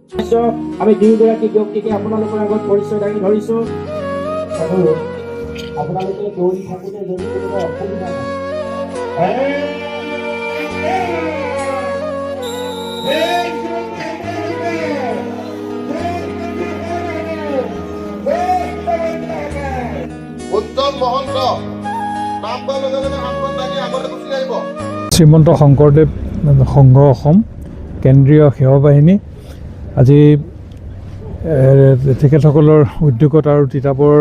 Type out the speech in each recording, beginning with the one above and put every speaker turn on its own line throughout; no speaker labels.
আমি দুয়োগৰাকী ব্যক্তিকে আপোনালোকৰ আগত পৰিচয় দাঙি ধৰিছোঁ। আপোনালোকে দৌৰি থাকোঁতে যদি কোনোবা অসুবিধা
উত্তম মহন্ত নাম পোৱাৰ লগে লগে হাতখন দাঙি আগতে গুচি আহিব।
শ্ৰীমন্ত শংকৰদেৱ সংঘ অসম কেন্দ্ৰীয় সেৱা বাহিনী আজি তেখেতসকলৰ উদ্যোগত আৰু তিতাবৰ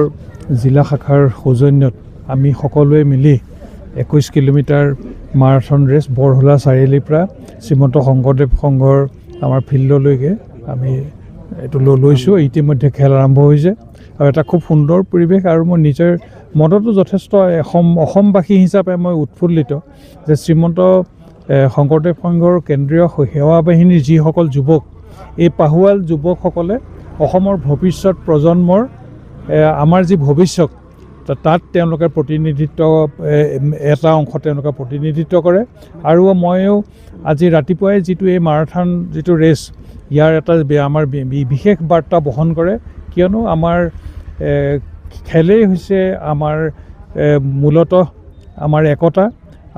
জিলা শাখাৰ সৌজন্যত আমি সকলোৱে মিলি 21 কিলোমিটাৰ মাৰাথন ৰেচ বৰহোলা চাৰিআলিৰ পৰা শ্ৰীমন্ত শংকৰদেৱ সংঘৰ আমাৰ ফিল্ডলৈকে আমি এইটো লৈছোঁ। ইতিমধ্যে খেল আৰম্ভ হৈছে আৰু এটা খুব সুন্দৰ পৰিৱেশ আৰু মই নিজৰ মনতো যথেষ্ট অসমবাসী হিচাপে মই উৎফুল্লিত যে শ্ৰীমন্ত শংকৰদেৱ সংঘৰ কেন্দ্ৰীয় সেৱা বাহিনীৰ যিসকল যুৱক, এই পাহুৱাল যুৱকসকলে অসমৰ ভৱিষ্যত প্ৰজন্মৰ আমাৰ যি ভৱিষ্যত তাত তেওঁলোকে প্ৰতিনিধিত্ব এটা অংশ তেওঁলোকে প্ৰতিনিধিত্ব কৰে। আৰু ময়ো আজি ৰাতিপুৱাই যিটো এই মাৰাথন যিটো ৰেচ ইয়াৰ এটা আমাৰ বিশেষ বাৰ্তা বহন কৰে, কিয়নো আমাৰ খেলেই হৈছে আমাৰ মূলতঃ আমাৰ একতা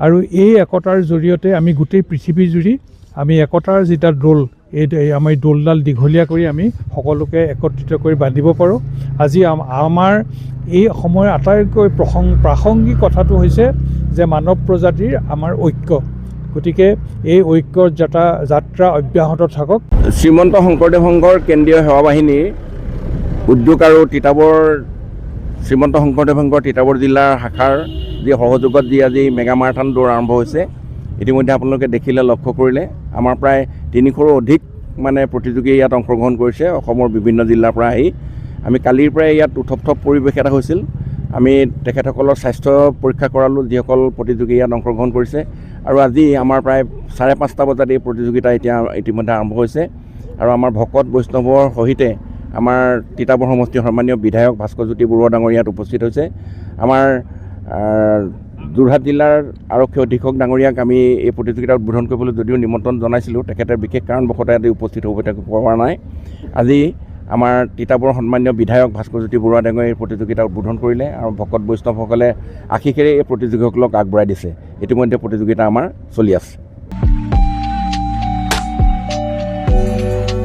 আৰু এই একতাৰ জৰিয়তে আমি গোটেই পৃথিৱী জুৰি আমি একতাৰ যিটা দোল এই আমাৰ দোলডাল দীঘলীয়া কৰি আমি সকলোকে একত্ৰিত কৰি বান্ধিব পাৰোঁ। আজি আমাৰ এই সময়ৰ আটাইতকৈ প্ৰাসংগিক কথাটো হৈছে যে মানৱ প্ৰজাতিৰ আমাৰ ঐক্য, গতিকে এই ঐক্যৰ যাত্ৰা অব্যাহত থাকক।
শ্ৰীমন্ত শংকৰদেৱ সংঘৰ কেন্দ্ৰীয় সেৱা বাহিনীৰ উদ্যোগ আৰু তিতাবৰ শ্ৰীমন্ত শংকৰদেৱ সংঘৰ তিতাবৰ জিলাৰ শাখাৰ যি সহযোগত যি আজি মেগা মাৰাথন দৌৰ আৰম্ভ হৈছে, ইতিমধ্যে আপোনালোকে দেখিলে লক্ষ্য কৰিলে আমাৰ প্ৰায় 300ৰো অধিক প্ৰতিযোগী ইয়াত অংশগ্ৰহণ কৰিছে অসমৰ বিভিন্ন জিলাৰ পৰা আহি। আমি কালিৰ পৰাই ইয়াত উথপ পৰিৱেশ এটা হৈছিল। আমি তেখেতসকলৰ স্বাস্থ্য পৰীক্ষা কৰালোঁ যিসকল প্ৰতিযোগী ইয়াত অংশগ্ৰহণ কৰিছে, আৰু আজি আমাৰ প্ৰায় 5:30 বজাত এই প্ৰতিযোগিতা ইতিমধ্যে আৰম্ভ হৈছে। আৰু আমাৰ ভকত বৈষ্ণৱৰ সহিতে আমাৰ তিতাবৰ সমষ্টিৰ সন্মানীয় বিধায়ক ভাস্কৰজ্যোতি বৰুৱা ডাঙৰীয়া ইয়াত উপস্থিত হৈছে। আমাৰ যোৰহাট জিলাৰ আৰক্ষী অধীক্ষক ডাঙৰীয়াক আমি এই প্ৰতিযোগিতা উদ্বোধন কৰিবলৈ যদিও নিমন্ত্ৰণ জনাইছিলোঁ, তেখেতে বিশেষ কাৰণবশতঃ ইয়াতে উপস্থিত হ'ব পৰা নাই। আজি আমাৰ তিতাবৰৰ সন্মানীয় বিধায়ক ভাস্কৰজ্যোতি বৰুৱা ডাঙৰীয়াই এই প্ৰতিযোগিতা উদ্বোধন কৰিলে আৰু ভকত বৈষ্ণৱসকলে আশীষেৰে এই প্ৰতিযোগীসকলক আগবঢ়াই দিছে। ইতিমধ্যে প্ৰতিযোগিতা আমাৰ চলি আছে।